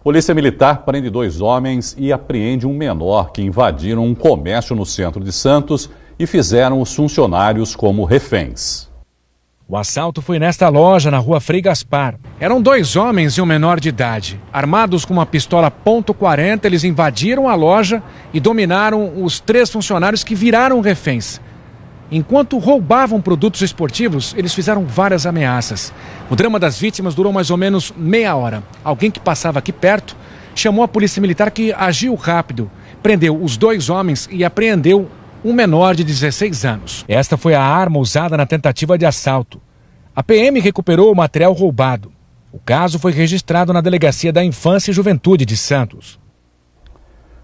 Polícia Militar prende 2 homens e apreende um menor que invadiram um comércio no centro de Santos e fizeram os funcionários como reféns. O assalto foi nesta loja, na rua Frei Gaspar. Eram 2 homens e um menor de idade. Armados com uma pistola .40, eles invadiram a loja e dominaram os 3 funcionários que viraram reféns. Enquanto roubavam produtos esportivos, eles fizeram várias ameaças. O drama das vítimas durou mais ou menos meia hora. Alguém que passava aqui perto chamou a polícia militar, que agiu rápido. Prendeu os 2 homens e apreendeu um menor de 16 anos. Esta foi a arma usada na tentativa de assalto. A PM recuperou o material roubado. O caso foi registrado na Delegacia da Infância e Juventude de Santos.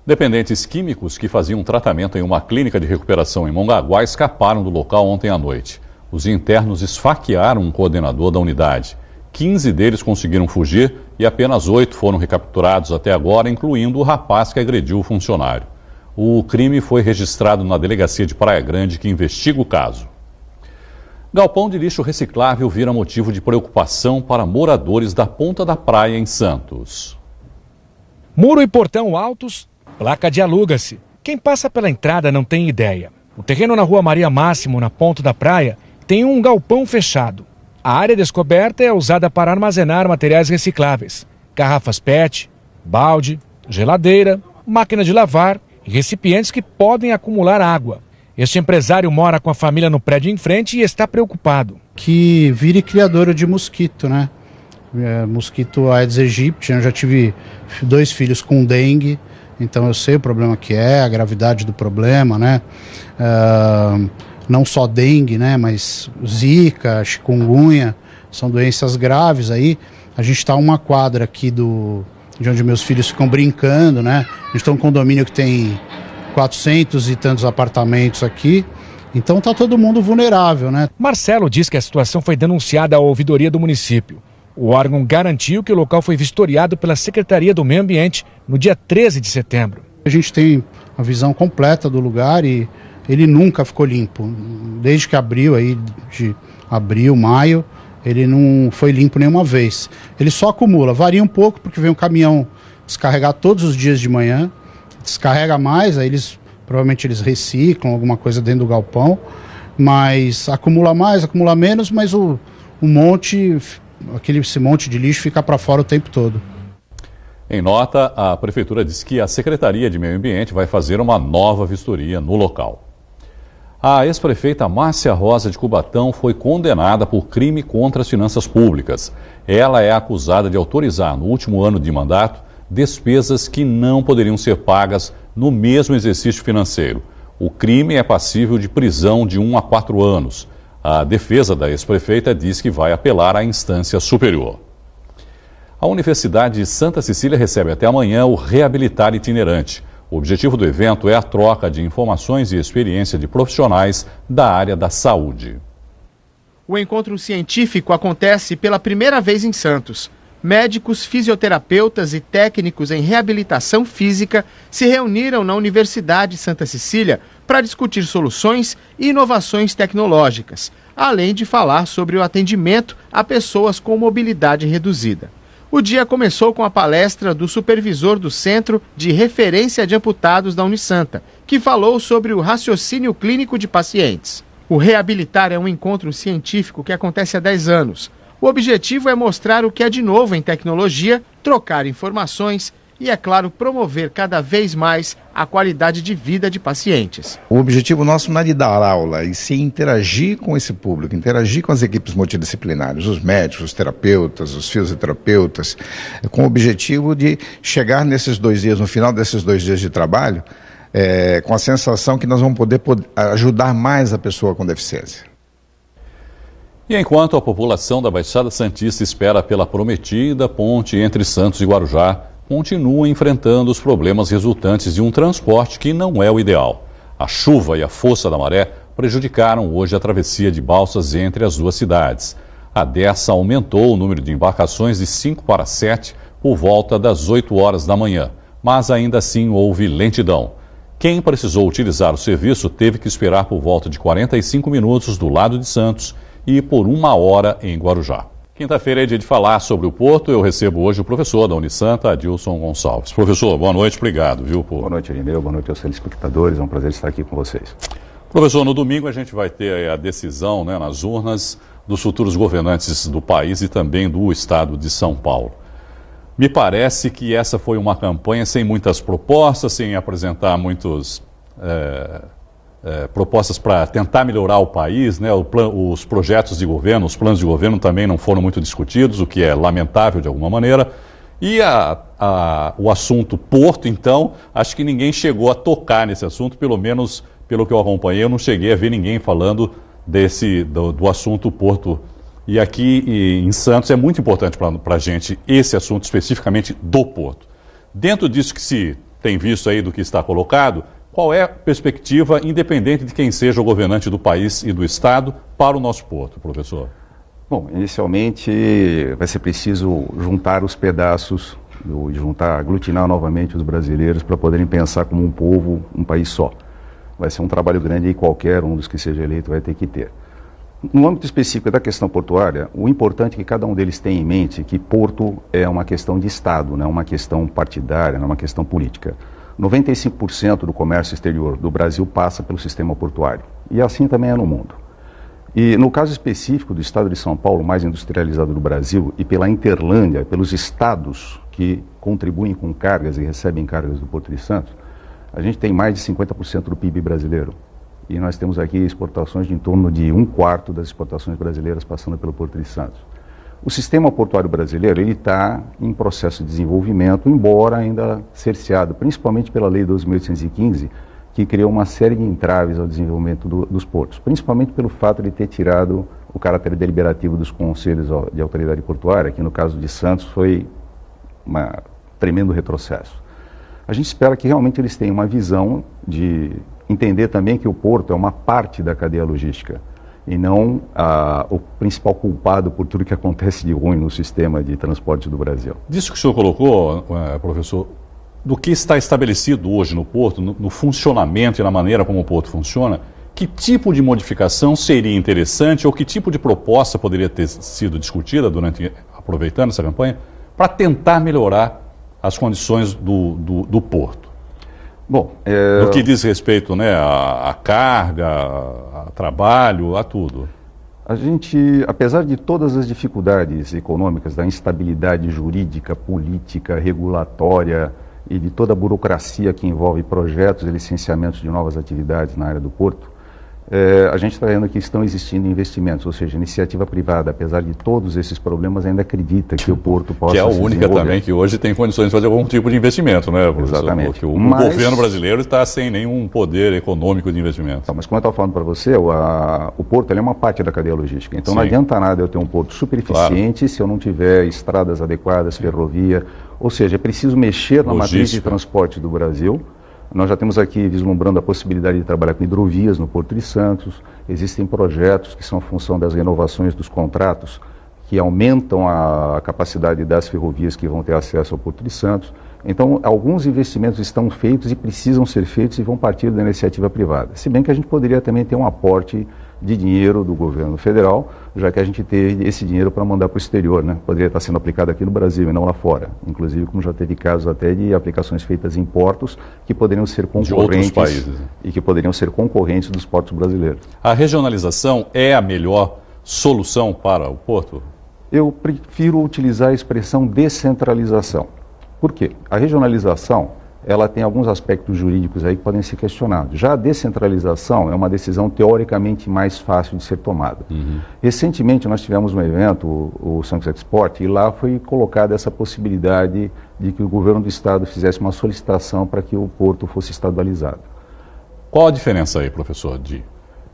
Dependentes químicos que faziam tratamento em uma clínica de recuperação em Mongaguá escaparam do local ontem à noite. Os internos esfaquearam um coordenador da unidade. 15 deles conseguiram fugir e apenas 8 foram recapturados até agora, incluindo o rapaz que agrediu o funcionário. O crime foi registrado na Delegacia de Praia Grande, que investiga o caso. Galpão de lixo reciclável vira motivo de preocupação para moradores da Ponta da Praia, em Santos. Muro e portão altos, placa de aluga-se. Quem passa pela entrada não tem ideia. O terreno na Rua Maria Máximo, na Ponta da Praia, tem um galpão fechado. A área descoberta é usada para armazenar materiais recicláveis. Garrafas PET, balde, geladeira, máquina de lavar e recipientes que podem acumular água. Este empresário mora com a família no prédio em frente e está preocupado. Que vire criadora de mosquito, né? Mosquito Aedes aegypti, eu já tive 2 filhos com dengue, então eu sei o problema que é, a gravidade do problema, né? Não só dengue, né? Mas zika, chikungunya, são doenças graves aí. A gente está uma quadra aqui de onde meus filhos ficam brincando, né? A gente tem um condomínio que tem 400 e tantos apartamentos aqui, então está todo mundo vulnerável, né? Marcelo diz que a situação foi denunciada à ouvidoria do município. O órgão garantiu que o local foi vistoriado pela Secretaria do Meio Ambiente no dia 13 de setembro. A gente tem a visão completa do lugar e ele nunca ficou limpo. Desde que abriu, aí, de abril, maio, ele não foi limpo nenhuma vez. Ele só acumula, varia um pouco porque vem um caminhão descarregar todos os dias de manhã, descarrega mais, aí provavelmente eles reciclam alguma coisa dentro do galpão, mas acumula mais, acumula menos, mas esse monte de lixo fica para fora o tempo todo. Em nota, a Prefeitura diz que a Secretaria de Meio Ambiente vai fazer uma nova vistoria no local. A ex-prefeita Márcia Rosa de Cubatão foi condenada por crime contra as finanças públicas. Ela é acusada de autorizar, no último ano de mandato, despesas que não poderiam ser pagas no mesmo exercício financeiro. O crime é passível de prisão de 1 a 4 anos. A defesa da ex-prefeita diz que vai apelar à instância superior. A Universidade de Santa Cecília recebe até amanhã o Reabilitar Itinerante. O objetivo do evento é a troca de informações e experiência de profissionais da área da saúde. O encontro científico acontece pela primeira vez em Santos. Médicos, fisioterapeutas e técnicos em reabilitação física se reuniram na Universidade de Santa Cecília para discutir soluções e inovações tecnológicas, além de falar sobre o atendimento a pessoas com mobilidade reduzida. O dia começou com a palestra do supervisor do Centro de Referência de Amputados da Unisanta, que falou sobre o raciocínio clínico de pacientes. O Reabilitar é um encontro científico que acontece há 10 anos. O objetivo é mostrar o que é de novo em tecnologia, trocar informações e, é claro, promover cada vez mais a qualidade de vida de pacientes. O objetivo nosso não é de dar aula, e sim interagir com esse público, interagir com as equipes multidisciplinares, os médicos, os terapeutas, os fisioterapeutas, com o objetivo de chegar nesses 2 dias, no final desses 2 dias de trabalho, com a sensação que nós vamos poder ajudar mais a pessoa com deficiência. E enquanto a população da Baixada Santista espera pela prometida ponte entre Santos e Guarujá, continua enfrentando os problemas resultantes de um transporte que não é o ideal. A chuva e a força da maré prejudicaram hoje a travessia de balsas entre as 2 cidades. A Dersa aumentou o número de embarcações de 5 para 7 por volta das 8 horas da manhã, mas ainda assim houve lentidão. Quem precisou utilizar o serviço teve que esperar por volta de 45 minutos do lado de Santos e por 1 hora em Guarujá. Quinta-feira é dia de falar sobre o Porto. Eu recebo hoje o professor da Unisanta, Adilson Gonçalves. Professor, boa noite, obrigado, viu? Boa noite, Irineu, boa noite aos telespectadores, é um prazer estar aqui com vocês. Professor, no domingo a gente vai ter a decisão, né, nas urnas dos futuros governantes do país e também do estado de São Paulo. Me parece que essa foi uma campanha sem muitas propostas, sem apresentar muitos propostas para tentar melhorar o país, né? Os projetos de governo, os planos de governo também não foram muito discutidos, o que é lamentável de alguma maneira. E o assunto Porto, então, acho que ninguém chegou a tocar nesse assunto, pelo menos pelo que eu acompanhei, eu não cheguei a ver ninguém falando do assunto Porto. E aqui em Santos é muito importante para a gente esse assunto especificamente do Porto. Dentro disso que se tem visto aí do que está colocado, qual é a perspectiva, independente de quem seja o governante do país e do estado, para o nosso Porto, professor? Bom, inicialmente vai ser preciso juntar os pedaços, aglutinar novamente os brasileiros para poderem pensar como um povo, um país só. Vai ser um trabalho grande e qualquer um dos que seja eleito vai ter que ter. No âmbito específico da questão portuária, o importante é que cada um deles tenha em mente que Porto é uma questão de Estado, não é uma questão partidária, não é uma questão política. 95% do comércio exterior do Brasil passa pelo sistema portuário, e assim também é no mundo. E no caso específico do estado de São Paulo, mais industrializado do Brasil, e pela Interlândia, pelos estados que contribuem com cargas e recebem cargas do Porto de Santos, a gente tem mais de 50% do PIB brasileiro. E nós temos aqui exportações de em torno de 1/4 das exportações brasileiras passando pelo Porto de Santos. O sistema portuário brasileiro está em processo de desenvolvimento, embora ainda cerceado, principalmente pela Lei 12.815, que criou uma série de entraves ao desenvolvimento dos portos, principalmente pelo fato de ter tirado o caráter deliberativo dos conselhos de autoridade portuária, que no caso de Santos foi um tremendo retrocesso. A gente espera que realmente eles tenham uma visão de entender também que o porto é uma parte da cadeia logística e não o principal culpado por tudo que acontece de ruim no sistema de transporte do Brasil. Disso que o senhor colocou, professor, do que está estabelecido hoje no porto, no funcionamento e na maneira como o porto funciona, que tipo de modificação seria interessante ou que tipo de proposta poderia ter sido discutida aproveitando essa campanha, para tentar melhorar as condições do porto? Bom, no que diz respeito, né, à carga, a trabalho, a tudo. A gente, apesar de todas as dificuldades econômicas, da instabilidade jurídica, política, regulatória e de toda a burocracia que envolve projetos e licenciamentos de novas atividades na área do porto, a gente está vendo que estão existindo investimentos, ou seja, iniciativa privada, apesar de todos esses problemas, ainda acredita que o porto possa se desenvolver. Que é a única também que hoje tem condições de fazer algum tipo de investimento, né, professor? Exatamente. Porque o governo brasileiro está sem nenhum poder econômico de investimento. Então, mas como eu estava falando para você, o porto ele é uma parte da cadeia logística. Então, não adianta nada eu ter um porto super eficiente se eu não tiver estradas adequadas, ferrovia. Ou seja, é preciso mexer na matriz de transporte do Brasil. Nós já temos aqui vislumbrando a possibilidade de trabalhar com hidrovias no Porto de Santos. Existem projetos que são função das renovações dos contratos, que aumentam a capacidade das ferrovias que vão ter acesso ao Porto de Santos. Então, alguns investimentos estão feitos e precisam ser feitos e vão partir da iniciativa privada. Se bem que a gente poderia também ter um aporte de dinheiro do governo federal, já que a gente tem esse dinheiro para mandar para o exterior, né? Poderia estar sendo aplicado aqui no Brasil e não lá fora. Inclusive, como já teve casos até de aplicações feitas em portos que poderiam ser concorrentes de outros países, e que poderiam ser concorrentes dos portos brasileiros. A regionalização é a melhor solução para o porto? Eu prefiro utilizar a expressão descentralização. Por quê? A regionalização ela tem alguns aspectos jurídicos aí que podem ser questionados. Já a descentralização é uma decisão teoricamente mais fácil de ser tomada. Recentemente nós tivemos um evento, o Santos Export, e lá foi colocada essa possibilidade de que o governo do estado fizesse uma solicitação para que o porto fosse estadualizado. Qual a diferença aí, professor, de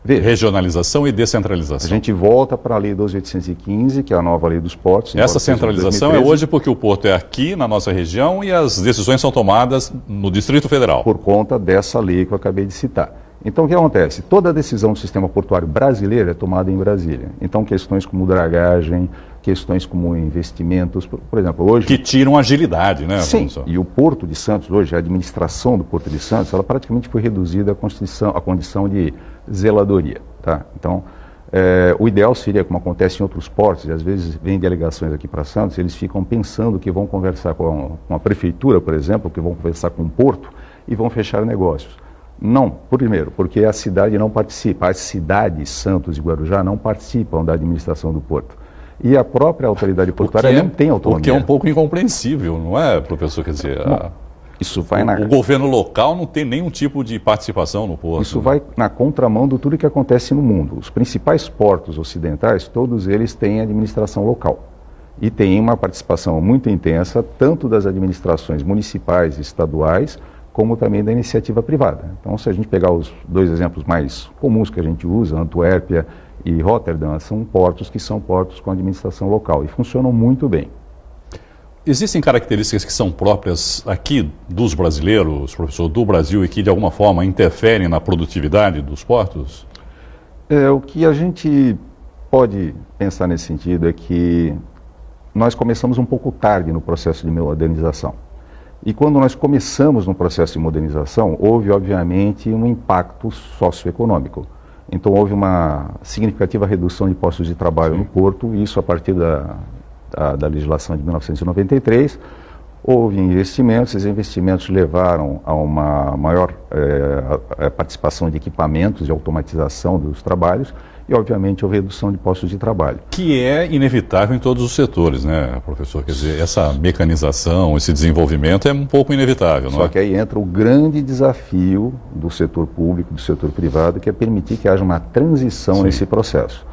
regionalização e descentralização? A gente volta para a Lei 12.815, que é a nova lei dos portos. Essa centralização é hoje porque o porto é aqui na nossa região e as decisões são tomadas no Distrito Federal. Por conta dessa lei que eu acabei de citar. Então, o que acontece? Toda a decisão do sistema portuário brasileiro é tomada em Brasília. Então, questões como dragagem, questões como investimentos, por exemplo, hoje... Que tiram agilidade, né? Sim, e o Porto de Santos, hoje, a administração do Porto de Santos, ela praticamente foi reduzida à condição de zeladoria, tá? Então, O ideal seria, como acontece em outros portos, e às vezes vem delegações aqui para Santos, eles ficam pensando que vão conversar com a prefeitura, por exemplo, que vão conversar com o porto e vão fechar negócios. Não, primeiro, porque a cidade não participa, as cidades Santos e Guarujá não participam da administração do porto. E a própria autoridade portuária não tem autonomia. O que é um pouco incompreensível, não é, professor? Quer dizer, isso vai o governo local não tem nenhum tipo de participação no porto. Isso vai na contramão de tudo que acontece no mundo. Os principais portos ocidentais, todos eles têm administração local. E tem uma participação muito intensa, tanto das administrações municipais e estaduais, como também da iniciativa privada. Então, se a gente pegar os dois exemplos mais comuns que a gente usa, Antuérpia e Rotterdam, são portos que são portos com administração local e funcionam muito bem. Existem características que são próprias aqui dos brasileiros, professor, do Brasil, e que de alguma forma interferem na produtividade dos portos? O que a gente pode pensar nesse sentido é que nós começamos um pouco tarde no processo de modernização. E quando nós começamos no processo de modernização, houve obviamente um impacto socioeconômico. Então houve uma significativa redução de postos de trabalho no porto, isso a partir da legislação de 1993, houve investimentos, esses investimentos levaram a uma maior participação de equipamentos, de automatização dos trabalhos e, obviamente, houve redução de postos de trabalho. Que é inevitável em todos os setores, né, professor? Quer dizer, essa mecanização, esse desenvolvimento é um pouco inevitável, não é? Só que aí entra o grande desafio do setor público, do setor privado, que é permitir que haja uma transição nesse processo.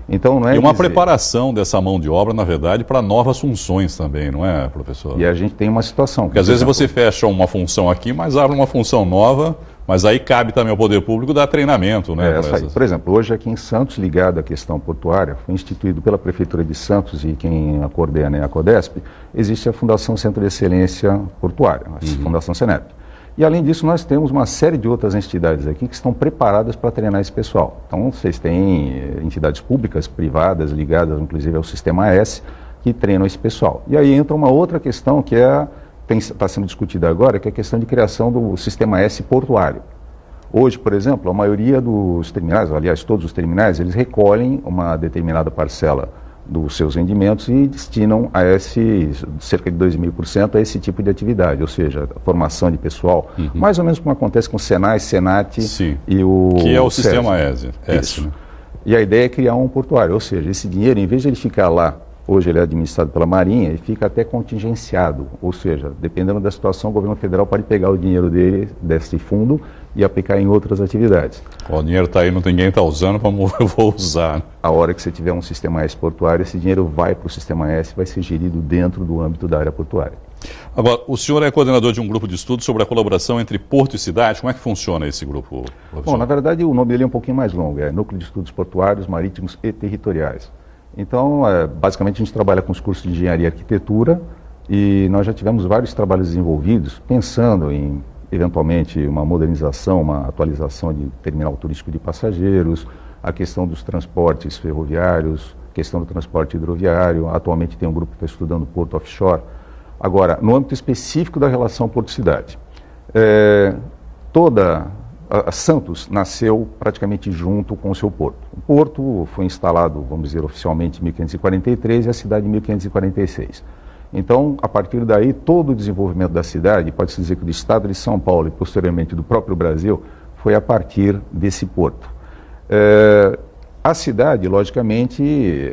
Então, não é preparação dessa mão de obra, na verdade, para novas funções também, não é, professor? E a gente tem uma situação... Porque às vezes você fecha uma função aqui, mas abre uma função nova, mas aí cabe também ao poder público dar treinamento, né? Por exemplo, hoje aqui em Santos, ligado à questão portuária, foi instituído pela Prefeitura de Santos e quem a coordena é a CODESP, existe a Fundação Centro de Excelência Portuária, a Fundação Senep. E, além disso, nós temos uma série de outras entidades aqui que estão preparadas para treinar esse pessoal. Então, vocês têm entidades públicas, privadas, ligadas, inclusive, ao Sistema S, que treinam esse pessoal. E aí entra uma outra questão que está sendo discutida agora, que é a questão de criação do Sistema S portuário. Hoje, por exemplo, a maioria dos terminais, aliás, todos os terminais, eles recolhem uma determinada parcela dos seus rendimentos e destinam a cerca de 2.000% a esse tipo de atividade, ou seja, a formação de pessoal, mais ou menos como acontece com o Senai, Senat e o... Que é o Sistema S. Isso. E a ideia é criar um portuário, ou seja, esse dinheiro, em vez de ele ficar lá, hoje ele é administrado pela Marinha, ele fica até contingenciado, ou seja, dependendo da situação, o governo federal pode pegar o dinheiro desse fundo e aplicar em outras atividades. O dinheiro está aí, ninguém está usando, eu vou usar. A hora que você tiver um Sistema S portuário, esse dinheiro vai para o Sistema S e vai ser gerido dentro do âmbito da área portuária. Agora, o senhor é coordenador de um grupo de estudos sobre a colaboração entre porto e cidade. Como é que funciona esse grupo, professor? Bom, na verdade, o nome dele é um pouquinho mais longo, é Núcleo de Estudos Portuários, Marítimos e Territoriais. Então, basicamente, a gente trabalha com os cursos de Engenharia e Arquitetura e nós já tivemos vários trabalhos desenvolvidos pensando em, eventualmente, uma modernização, uma atualização de terminal turístico de passageiros, a questão dos transportes ferroviários, questão do transporte hidroviário. Atualmente tem um grupo que está estudando porto offshore. Agora, no âmbito específico da relação porto-cidade, a Santos nasceu praticamente junto com o seu porto. O porto foi instalado, vamos dizer, oficialmente em 1543 e a cidade em 1546. Então, a partir daí, todo o desenvolvimento da cidade, pode-se dizer que do estado de São Paulo e posteriormente do próprio Brasil, foi a partir desse porto. A cidade, logicamente,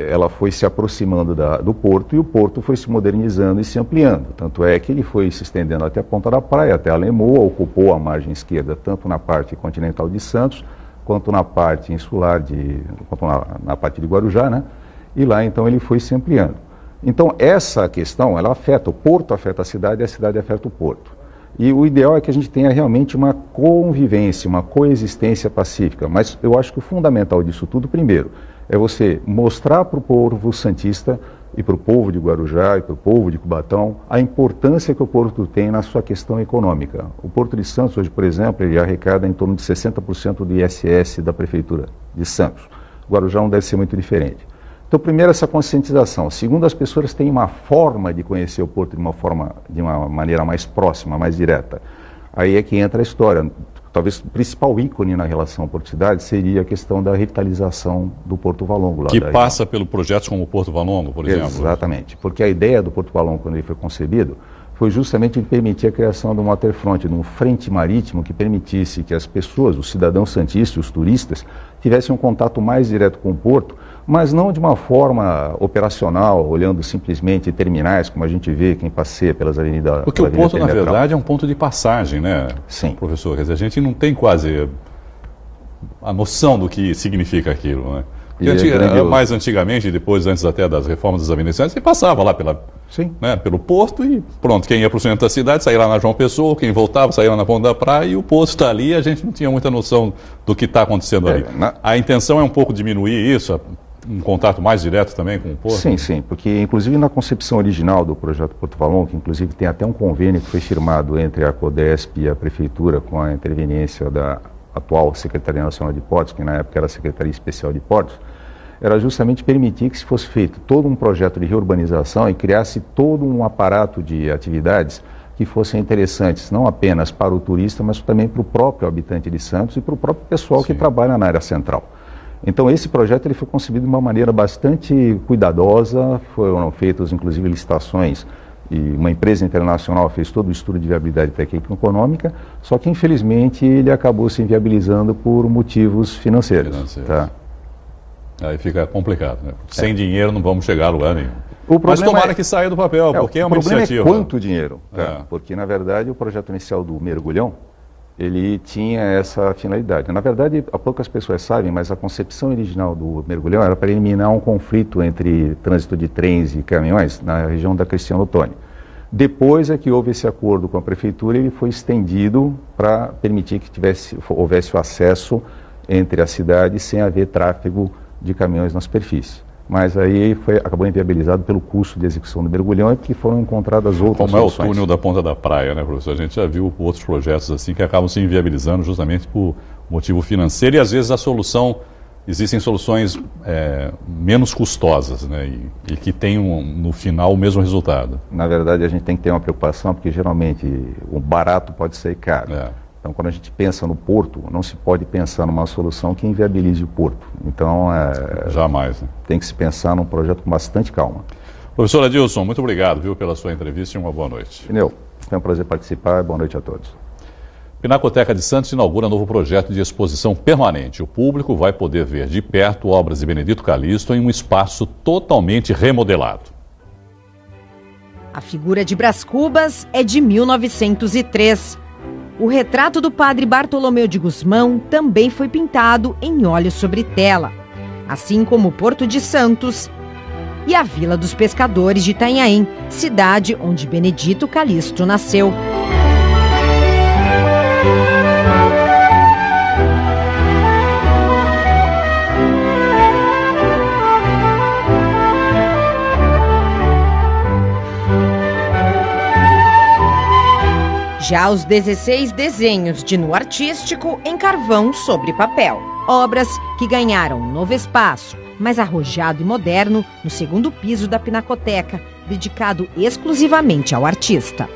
ela foi se aproximando do porto e o porto foi se modernizando e se ampliando. Tanto é que ele foi se estendendo até a ponta da praia, até a Lemoa, ocupou a margem esquerda, tanto na parte continental de Santos, quanto na parte insular, quanto na parte de Guarujá, né? E lá, então, ele foi se ampliando. Então, essa questão, ela afeta, o porto afeta a cidade e a cidade afeta o porto. E o ideal é que a gente tenha realmente uma convivência, uma coexistência pacífica. Mas eu acho que o fundamental disso tudo, primeiro, é você mostrar para o povo santista e para o povo de Guarujá e para o povo de Cubatão a importância que o porto tem na sua questão econômica. O Porto de Santos, hoje, por exemplo, ele arrecada em torno de 60% do ISS da Prefeitura de Santos. Guarujá não deve ser muito diferente. Então, primeiro, essa conscientização. Segundo, as pessoas têm uma forma de conhecer o porto de uma maneira mais próxima, mais direta. Aí é que entra a história. talvez o principal ícone na relação Porto-Cidade seria a questão da revitalização do Porto Valongo. Que passa pelo projetos como o Porto Valongo, por exemplo. Exatamente, porque a ideia do Porto Valongo, quando ele foi concebido, foi justamente permitir a criação de um waterfront, de um frente marítimo que permitisse que as pessoas, os cidadãos santistas, os turistas, tivessem um contato mais direto com o porto, mas não de uma forma operacional, olhando simplesmente terminais, como a gente vê quem passeia pelas avenidas. Porque o porto, na verdade, é um ponto de passagem, né, sim, professor? Quer dizer, a gente não tem quase a noção do que significa aquilo, né? Porque mais antigamente, depois, antes até das reformas das avenidas, você passava lá pelo porto e pronto, quem ia para o centro da cidade saía lá na João Pessoa, quem voltava saía lá na Ponta da Praia e o porto está ali e a gente não tinha muita noção do que está acontecendo ali. A intenção é um pouco diminuir isso, um contato mais direto também com o porto? Sim, sim, porque inclusive na concepção original do projeto Porto Valongo, que inclusive tem até um convênio que foi firmado entre a CODESP e a Prefeitura com a interveniência da atual Secretaria Nacional de Portos, que na época era a Secretaria Especial de Portos, era justamente permitir que se fosse feito todo um projeto de reurbanização e criasse todo um aparato de atividades que fossem interessantes, não apenas para o turista, mas também para o próprio habitante de Santos e para o próprio pessoal que trabalha na área central. Então esse projeto ele foi concebido de uma maneira bastante cuidadosa, foram feitas inclusive licitações e uma empresa internacional fez todo o estudo de viabilidade técnica e econômica, só que infelizmente ele acabou se inviabilizando por motivos financeiros. Tá? Aí fica complicado, né? Sem dinheiro não vamos chegar a lugar nenhum. Mas tomara que saia do papel, porque é uma iniciativa. O problema é quanto dinheiro, porque na verdade o projeto inicial do Mergulhão, ele tinha essa finalidade. Na verdade, poucas pessoas sabem, mas a concepção original do Mergulhão era para eliminar um conflito entre trânsito de trens e caminhões na região da Cristiano Ottoni. Depois é que houve esse acordo com a Prefeitura, ele foi estendido para permitir que houvesse o acesso entre a cidade sem haver tráfego de caminhões na superfície. Mas aí acabou inviabilizado pelo custo de execução do mergulhão e porque foram encontradas outras soluções. Como é o túnel da Ponta da Praia, né, professor? A gente já viu outros projetos assim que acabam se inviabilizando justamente por motivo financeiro e às vezes existem soluções menos custosas, né, e que têm no final o mesmo resultado. Na verdade a gente tem que ter uma preocupação porque geralmente o barato pode ser caro. Então, quando a gente pensa no porto, não se pode pensar numa solução que inviabilize o porto. Então, jamais, né? Tem que se pensar num projeto com bastante calma. Professor Adilson, muito obrigado, viu, pela sua entrevista e uma boa noite. Pneu, foi um prazer participar. Boa noite a todos. Pinacoteca de Santos inaugura novo projeto de exposição permanente. O público vai poder ver de perto obras de Benedito Calixto em um espaço totalmente remodelado. A figura de Brás Cubas é de 1903. O retrato do padre Bartolomeu de Gusmão também foi pintado em óleo sobre tela, assim como o Porto de Santos e a Vila dos Pescadores de Itanhaém, cidade onde Benedito Calixto nasceu. Já os 16 desenhos de nu artístico em carvão sobre papel. Obras que ganharam um novo espaço, mais arrojado e moderno, no segundo piso da Pinacoteca, dedicado exclusivamente ao artista.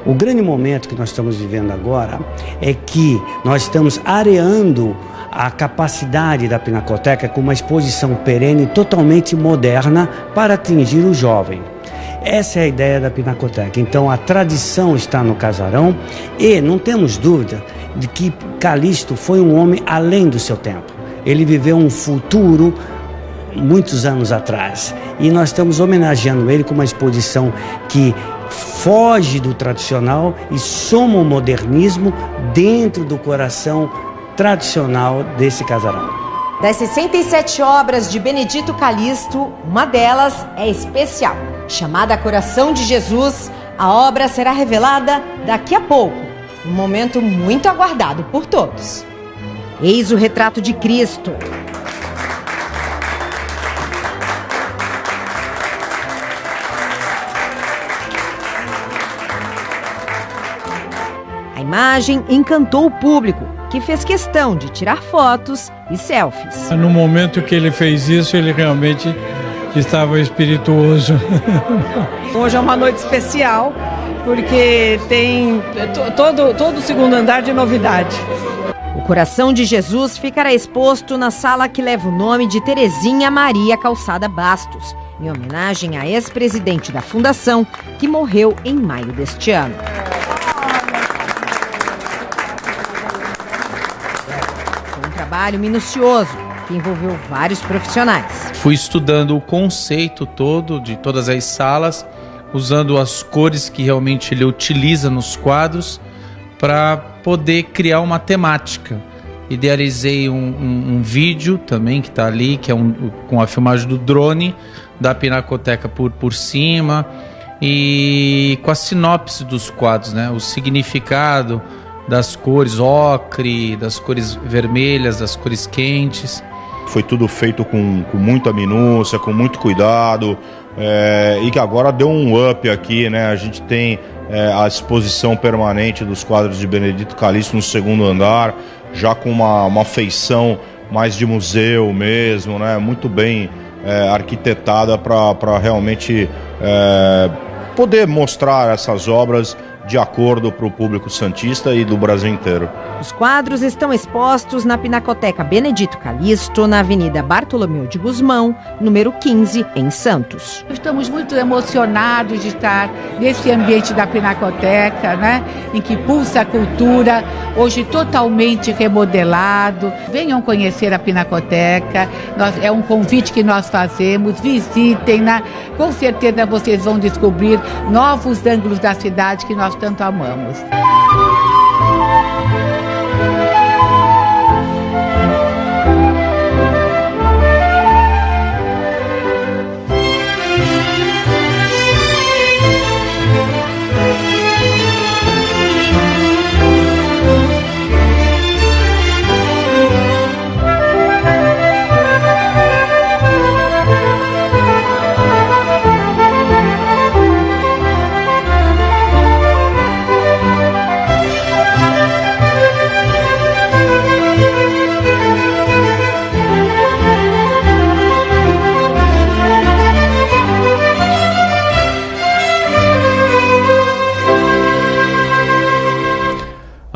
O grande momento que nós estamos vivendo agora é que nós estamos areando a capacidade da Pinacoteca com uma exposição perene totalmente moderna para atingir o jovem. Essa é a ideia da Pinacoteca. Então a tradição está no casarão e não temos dúvida de que Calixto foi um homem além do seu tempo. Ele viveu um futuro muitos anos atrás e nós estamos homenageando ele com uma exposição que foge do tradicional e soma o modernismo dentro do coração tradicional desse casarão. Das 67 obras de Benedito Calixto, uma delas é especial. Chamada Coração de Jesus, a obra será revelada daqui a pouco, um momento muito aguardado por todos. Eis o retrato de Cristo. A imagem encantou o público, que fez questão de tirar fotos e selfies. No momento que ele fez isso, ele realmente estava espirituoso. Hoje é uma noite especial porque tem todo o segundo andar de novidade. O coração de Jesus ficará exposto na sala que leva o nome de Terezinha Maria Calçada Bastos, em homenagem à ex-presidente da Fundação, que morreu em maio deste ano. Foi um trabalho minucioso, que envolveu vários profissionais. Fui estudando o conceito todo de todas as salas, usando as cores que realmente ele utiliza nos quadros para poder criar uma temática. Idealizei um vídeo também que está ali, que é com a filmagem do drone da Pinacoteca por cima e com a sinopse dos quadros, né? O significado das cores ocre, das cores vermelhas, das cores quentes. Foi tudo feito com muita minúcia, com muito cuidado, e que agora deu um up aqui, né? A gente tem a exposição permanente dos quadros de Benedito Calixto no segundo andar, já com uma feição mais de museu mesmo, né? Muito bem arquitetada para realmente poder mostrar essas obras de acordo para o público santista e do Brasil inteiro. Os quadros estão expostos na Pinacoteca Benedito Calixto, na Avenida Bartolomeu de Gusmão, número 15, em Santos. Estamos muito emocionados de estar nesse ambiente da Pinacoteca, né, em que pulsa a cultura, hoje totalmente remodelado. Venham conhecer a Pinacoteca, é um convite que nós fazemos, visitem, né? Com certeza vocês vão descobrir novos ângulos da cidade que nós tanto amamos.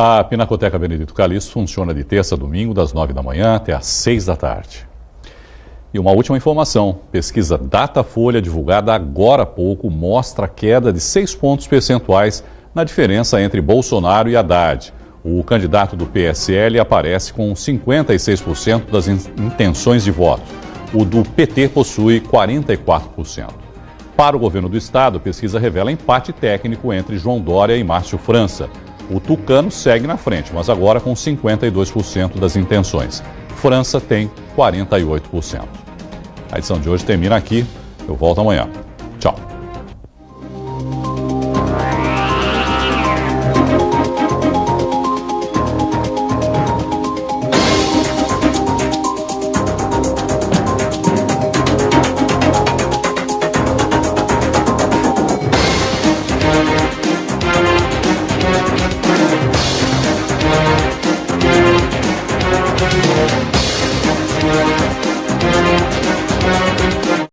A Pinacoteca Benedito Calixto funciona de terça a domingo, das 9 da manhã até às 6 da tarde. E uma última informação, pesquisa Datafolha divulgada agora há pouco mostra a queda de 6 pontos percentuais na diferença entre Bolsonaro e Haddad. O candidato do PSL aparece com 56% das intenções de voto. O do PT possui 44%. Para o governo do estado, a pesquisa revela empate técnico entre João Dória e Márcio França. O tucano segue na frente, mas agora com 52% das intenções. França tem 48%. A edição de hoje termina aqui. Eu volto amanhã.